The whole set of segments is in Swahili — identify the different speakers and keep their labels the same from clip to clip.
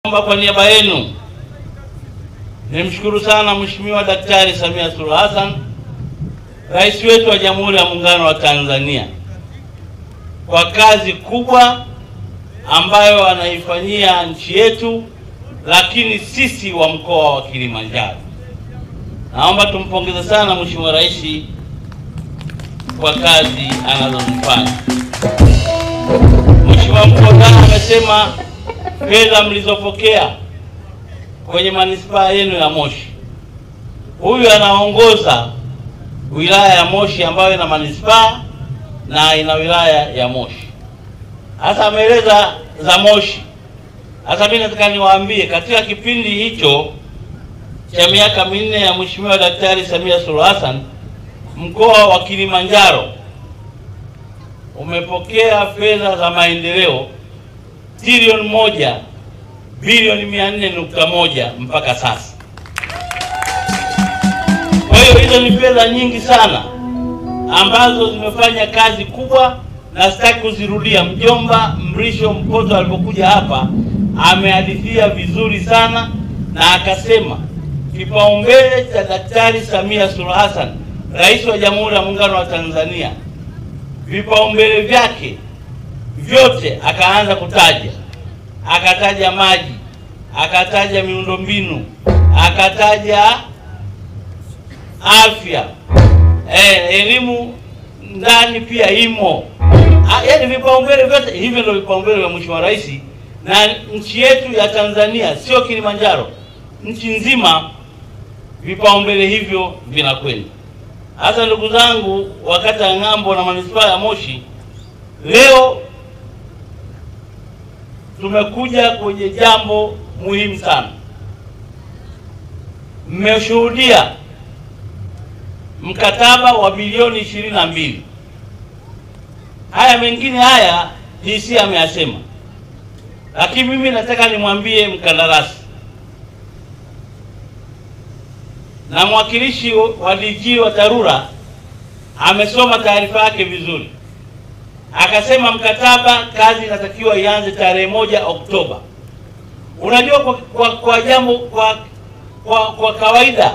Speaker 1: Kwa niaba yenu nimshukuru sana Mheshimiwa Daktari Samia Suluhu Hassan, Rais wetu wa Jamhuri ya Muungano wa Tanzania, kwa kazi kubwa ambayo anaifanyia nchi yetu, lakini sisi wa mkoa wa Kilimanjaro. Naomba tumpongeze sana Mheshimiwa Rais kwa kazi anazozifanya. Mheshimiwa Mkuu amesema fedha mlizopokea kwenye manispaa yenu ya Moshi. Huyu anaongoza wilaya ya Moshi ambayo ina manispaa na ina wilaya ya Moshi. Hasa ameeleza za Moshi. Hasa mimi nataka niwaambie katika kipindi hicho cha miaka minne ya Mheshimiwa Daktari Samia Suluhu Hassan, mkoa wa Kilimanjaro umepokea fedha za maendeleo trilioni 1 bilioni 400.1 mpaka sasa. Kwa hiyo hizo ni fedha nyingi sana ambazo zimefanya kazi kubwa, na sitaki kuzirudia. Mjomba Mrisho Mpoto alipokuja hapa amehadithia vizuri sana, na akasema kipaumbele cha Daktari Samia Suluhu Hassan, Rais wa Jamhuri ya Muungano wa Tanzania, vipaumbele vyake vyote akaanza kutaja. Akataja maji, akataja miundombinu, akataja afya, elimu ndani pia imo. Yaani vipaumbele vyote hivyo ndio vipaumbele vya Mheshimiwa Rais, na nchi yetu ya Tanzania, sio Kilimanjaro, nchi nzima vipaumbele hivyo vinakwenda. Hasa ndugu zangu, wakati ya Ng'ambo na manispaa ya Moshi, leo tumekuja kwenye jambo muhimu sana. Mmeshuhudia mkataba wa bilioni 22. Haya mengine haya DC ameyasema, lakini mimi nataka nimwambie mkandarasi na mwakilishi wa DG wa TARURA amesoma taarifa yake vizuri. Akasema mkataba kazi inatakiwa ianze tarehe 1 Oktoba. Unajua kwa jambo kwa kawaida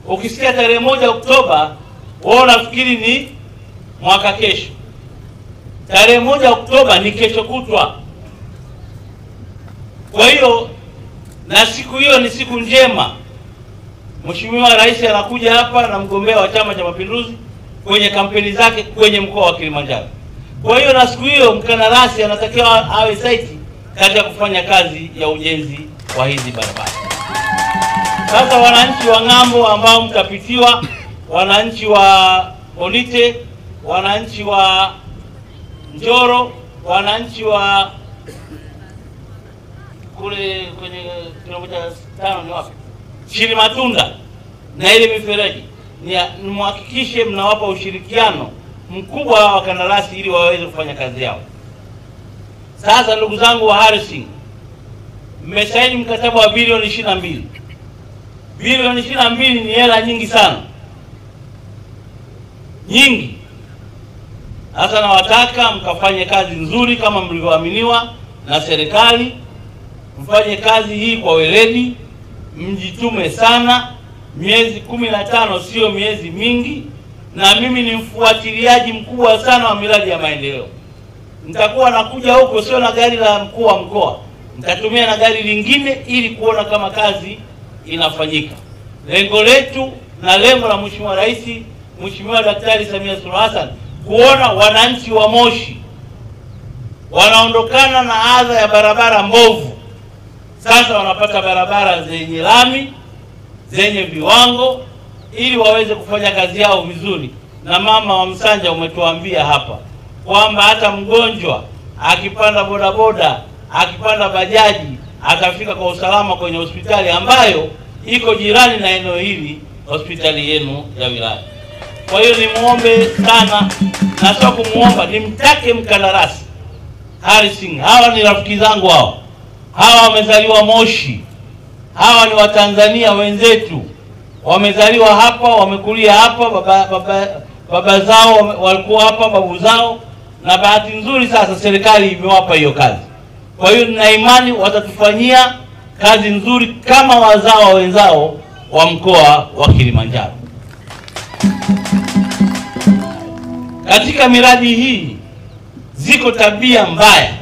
Speaker 1: ukisikia tarehe 1 Oktoba wao unafikiri ni mwaka kesho. Tarehe 1 Oktoba ni kesho kutwa. Kwa hiyo na siku hiyo ni siku njema. Mheshimiwa Rais anakuja hapa na mgombea wa Chama cha Mapinduzi kwenye kampeni zake kwenye mkoa wa Kilimanjaro. Kwa hiyo na siku hiyo mkandarasi anatakiwa awe site katika kufanya kazi ya ujenzi wa hizi barabara. Sasa wananchi wa Ng'ambo ambao mtapitiwa, wananchi wa Olite, wananchi wa Njoro, wananchi wa kule kwenye kilomita 5 ni wapi? Chilimatunda na ile mifereji, ni muhakikishe mnawapa ushirikiano mkubwa wa wakandarasi ili waweze kufanya kazi yao. Sasa ndugu zangu wa Harrison, mmesaini mkataba wa bilioni 22. Bilioni 22 ni hela nyingi sana. Nyingi. Sasa nawataka mkafanye kazi nzuri kama mlivyoaminiwa na serikali. Mfanye kazi hii kwa weledi, mjitume sana. Miezi 15 sio miezi mingi, na mimi ni mfuatiliaji mkubwa sana wa miradi ya maendeleo. Nitakuwa nakuja huko sio na gari la mkuu wa mkoa, nitatumia na gari lingine ili kuona kama kazi inafanyika. Lengo letu na lengo la Mheshimiwa Rais, Mheshimiwa Daktari Samia Suluhu Hassan, kuona wananchi wa Moshi wanaondokana na adha ya barabara mbovu. Sasa wanapata barabara zenye lami, zenye viwango, ili waweze kufanya kazi yao vizuri. Na mama wa Msanja umetuambia hapa kwamba hata mgonjwa akipanda bodaboda, akipanda bajaji, atafika kwa usalama kwenye hospitali ambayo iko jirani na eneo hili, hospitali yenu ya wilaya. Kwa hiyo nimuombe sana, na sio kumuomba, nimtake mkandarasi Harrison. Hawa ni rafiki zangu hao. Hawa wamezaliwa Moshi. Hawa ni Watanzania wenzetu. Wamezaliwa hapa, wamekulia hapa, baba zao walikuwa hapa, babu zao, na bahati nzuri sasa serikali imewapa hiyo kazi. Kwa hiyo nina imani watatufanyia kazi nzuri kama wazawa wenzao wa mkoa wa Kilimanjaro. Katika miradi hii ziko tabia mbaya,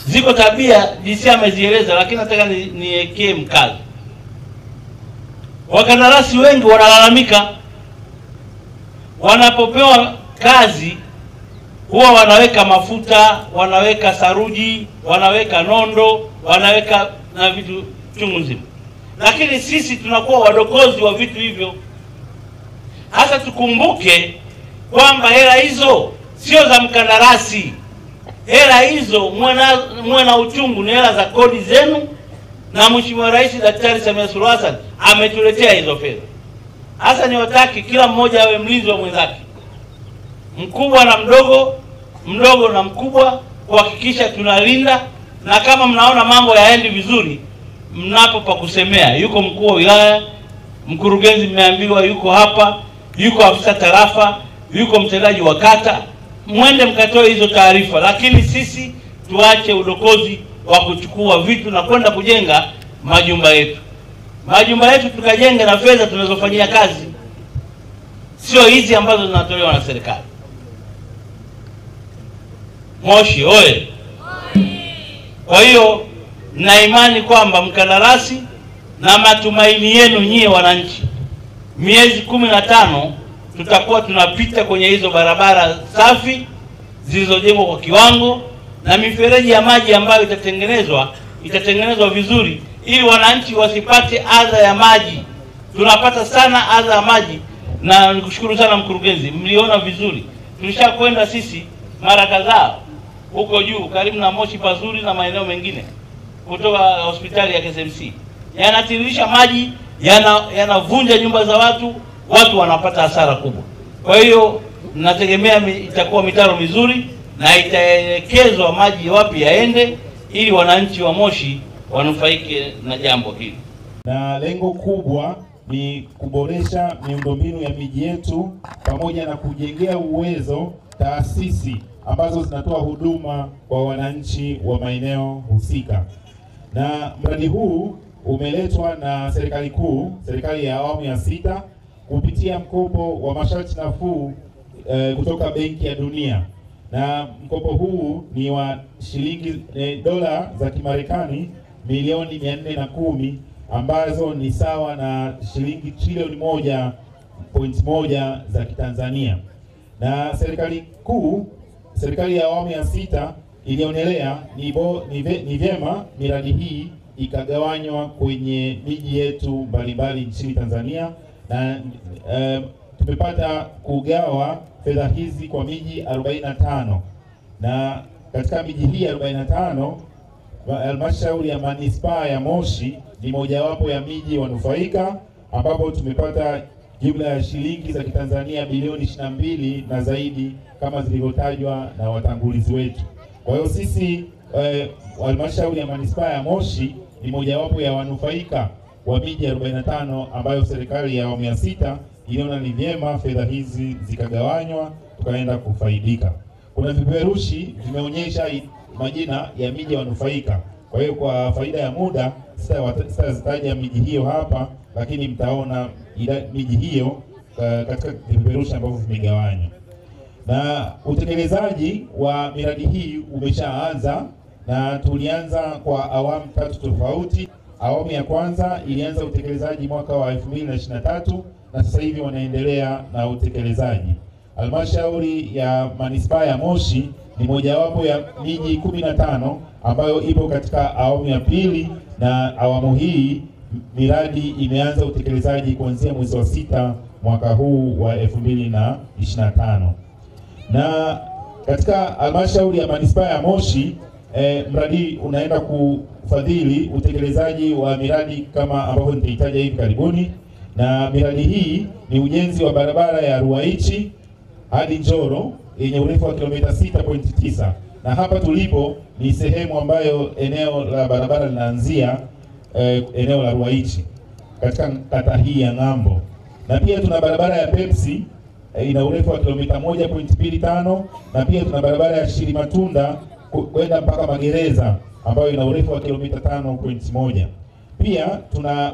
Speaker 1: ziko tabia jinsi amezieleza, lakini nataka niwekee mkazo. Wakandarasi wengi wanalalamika wanapopewa kazi huwa wanaweka mafuta, wanaweka saruji, wanaweka nondo, wanaweka na vitu chungu nzima. Lakini sisi tunakuwa wadokozi wa vitu hivyo. Hasa tukumbuke kwamba hela hizo sio za mkandarasi. Hela hizo mwe na uchungu, ni hela za kodi zenu, na Mheshimiwa Rais Daktari Samia Suluhu Hassan ametuletea hizo fedha. Hasa niwataki kila mmoja awe mlinzi wa mwenzake, mkubwa na mdogo, mdogo na mkubwa, kuhakikisha tunalinda. Na kama mnaona mambo yaendi vizuri, mnapo pa kusemea, yuko mkuu wa wilaya, mkurugenzi mmeambiwa yuko hapa, yuko afisa tarafa, yuko mtendaji wa kata, mwende mkatoe hizo taarifa. Lakini sisi tuache udokozi wa kuchukua vitu na kwenda kujenga majumba yetu. Majumba yetu tukajenga na fedha tunazofanyia kazi, sio hizi ambazo zinatolewa na serikali. Moshi oye! Kwa hiyo na imani kwamba mkandarasi, na matumaini yenu nyie wananchi, miezi 15 tutakuwa tunapita kwenye hizo barabara safi zilizojengwa kwa kiwango, na mifereji ya maji ambayo itatengenezwa vizuri, ili wananchi wasipate adha ya maji. Tunapata sana adha ya maji, na nikushukuru sana mkurugenzi, mliona vizuri. Tulishakwenda sisi mara kadhaa huko juu karibu na Moshi pazuri na maeneo mengine kutoka hospitali ya KSMC. Yanatiririsha maji, yanavunja nyumba za watu wanapata hasara kubwa. Kwa hiyo nategemea itakuwa mitaro mizuri na itaelekezwa maji wapi yaende, ili wananchi wa Moshi wanufaike na jambo hili.
Speaker 2: Na lengo kubwa ni kuboresha miundombinu ya miji yetu pamoja na kujengea uwezo taasisi ambazo zinatoa huduma kwa wananchi wa maeneo husika. Na mradi huu umeletwa na serikali kuu, serikali ya awamu ya 6 kupitia mkopo wa masharti nafuu kutoka Benki ya Dunia. Na mkopo huu ni wa dola za Kimarekani milioni 410, ambazo ni sawa na shilingi trilioni 1.1 za Kitanzania. Na serikali kuu, serikali ya awamu ya 6 ilionelea ni vyema miradi hii ikagawanywa kwenye miji yetu mbalimbali nchini Tanzania, na tumepata kugawa fedha hizi kwa miji 45. Na katika miji hii 45, halmashauri ya manispaa ya Moshi ni mojawapo ya miji wanufaika, ambapo tumepata jumla ya shilingi za Kitanzania bilioni 22 na zaidi kama zilivyotajwa na watangulizi wetu. Kwa hiyo sisi halmashauri ya manispaa ya Moshi ni mojawapo ya wanufaika wa miji 45 ambayo serikali ya awamu ya 6 iliona ni vyema fedha hizi zikagawanywa tukaenda kufaidika. Kuna vipeperushi vimeonyesha majina ya miji wanufaika. Kwa hiyo kwa faida ya muda sitazitaja miji hiyo hapa, lakini mtaona miji hiyo katika vipeperushi ambavyo vimegawanywa. Na utekelezaji wa miradi hii umeshaanza, na tulianza kwa awamu 3 tofauti. Awamu ya kwanza ilianza utekelezaji mwaka wa 2023 na sasa hivi wanaendelea na utekelezaji. Halmashauri ya manispaa ya Moshi ni mojawapo ya miji 15 ambayo ipo katika awamu ya 2, na awamu hii miradi imeanza utekelezaji kuanzia mwezi wa 6 mwaka huu wa 2025. Na katika halmashauri ya manispaa ya Moshi mradi unaenda kufadhili utekelezaji wa miradi kama ambavyo nitaitaja hivi karibuni. Na miradi hii ni ujenzi wa barabara ya Ruwaichi hadi Njoro yenye urefu wa kilomita 6.9, na hapa tulipo ni sehemu ambayo eneo la barabara linaanzia eneo la Ruwaichi katika kata hii ya Ng'ambo. Na pia tuna barabara ya Pepsi ina urefu wa kilomita 1.25, na pia tuna barabara ya Shirimatunda kwenda mpaka Magereza ambayo ina urefu wa kilomita 5.1. Pia tuna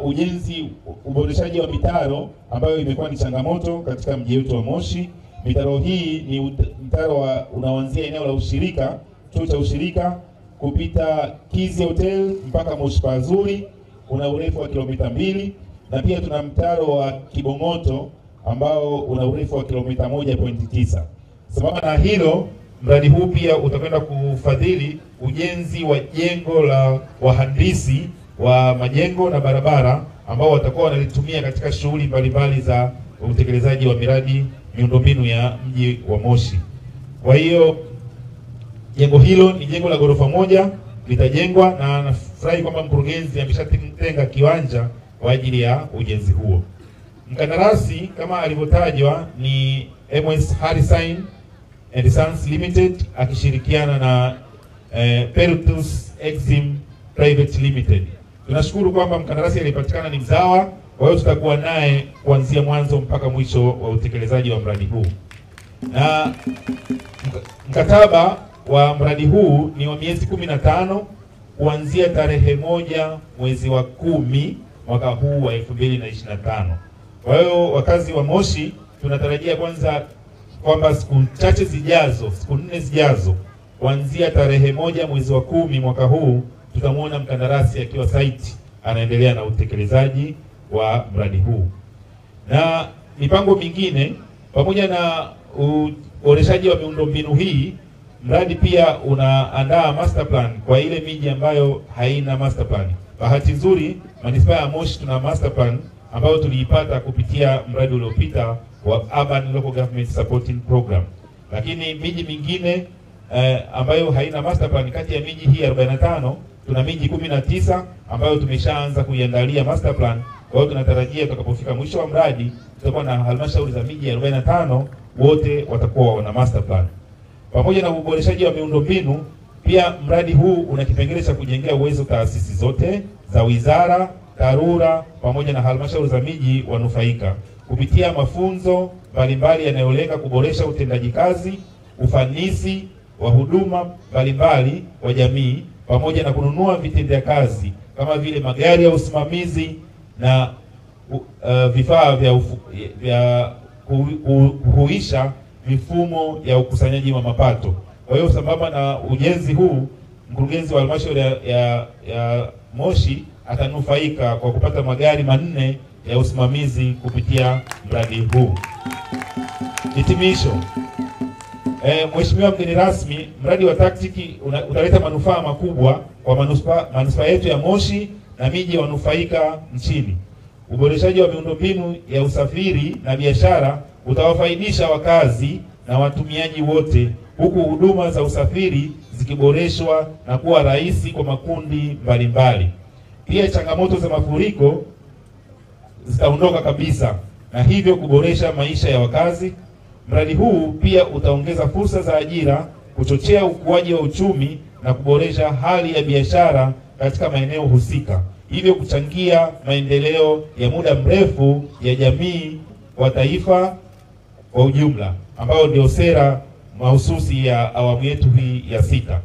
Speaker 2: uboreshaji wa mitaro ambayo imekuwa ni changamoto katika mji wetu wa Moshi. Mitaro hii ni mtaro unaoanzia eneo la ushirika, chuo cha ushirika, kupita Kizi Hotel mpaka Moshi Pazuri, una urefu wa kilomita 2, na pia tuna mtaro wa Kibong'oto ambao una urefu wa kilomita 1.9. Sambamba na hilo, mradi huu pia utakwenda kufadhili ujenzi wa jengo la wahandisi wa majengo na barabara ambao watakuwa wanalitumia katika shughuli mbalimbali za utekelezaji wa miradi miundombinu ya mji wa Moshi. Kwa hiyo jengo hilo ni jengo la ghorofa moja litajengwa, na nafurahi kwamba mkurugenzi ameshatenga kiwanja kwa ajili ya ujenzi huo. Mkandarasi kama alivyotajwa ni MS Harrison and Sons Limited akishirikiana na Peritus Exim Private Limited. Tunashukuru kwamba mkandarasi alipatikana ni mzawa, kwa hiyo tutakuwa naye kuanzia mwanzo mpaka mwisho wa utekelezaji wa mradi huu. Na mkataba wa mradi huu ni wa miezi 15 kuanzia tarehe 1 mwezi wa 10 mwaka huu wa 2025. Kwa hiyo wakazi wa Moshi tunatarajia kwanza kwamba siku chache zijazo, siku 4 zijazo, kuanzia tarehe 1 mwezi wa 10 mwaka huu tutamwona mkandarasi akiwa site anaendelea na utekelezaji wa mradi huu. Na mipango mingine pamoja na uboreshaji wa miundombinu hii, mradi pia unaandaa master plan kwa ile miji ambayo haina master plan. Bahati nzuri manispaa ya Moshi tuna master plan ambayo tuliipata kupitia mradi uliopita wa Urban Local Government Supporting Program. Lakini miji mingine ambayo haina master plan, kati ya miji hii 45 tuna miji 19 ambayo tumeshaanza kuiandalia master plan. Kwa hiyo tunatarajia tutakapofika mwisho wa mradi tutakuwa na halmashauri za miji 45 wote watakuwa wana master plan. Pamoja na uboreshaji wa miundombinu, pia mradi huu una kipengele cha kujengea uwezo taasisi zote za wizara, TARURA pamoja na halmashauri za miji wanufaika kupitia mafunzo mbalimbali yanayolenga kuboresha utendaji kazi, ufanisi wa huduma mbalimbali wa jamii, pamoja na kununua vitendea kazi kama vile magari ya usimamizi na vifaa vya kuhuisha mifumo ya ukusanyaji wa mapato. Kwa hiyo sambamba na ujenzi huu, mkurugenzi wa halmashauri ya Moshi atanufaika kwa kupata magari 4 ya usimamizi kupitia mradi huu. Hitimisho. Mheshimiwa mgeni rasmi, mradi wa taktiki utaleta manufaa makubwa kwa manispaa yetu ya Moshi na miji wanufaika nchini. Uboreshaji wa miundombinu ya usafiri na biashara utawafaidisha wakazi na watumiaji wote, huku huduma za usafiri zikiboreshwa na kuwa rahisi kwa makundi mbalimbali. Pia changamoto za mafuriko zitaondoka kabisa na hivyo kuboresha maisha ya wakazi. Mradi huu pia utaongeza fursa za ajira, kuchochea ukuaji wa uchumi na kuboresha hali ya biashara katika maeneo husika, hivyo kuchangia maendeleo ya muda mrefu ya jamii wa taifa kwa ujumla, ambayo ndio sera mahususi ya awamu yetu hii ya 6.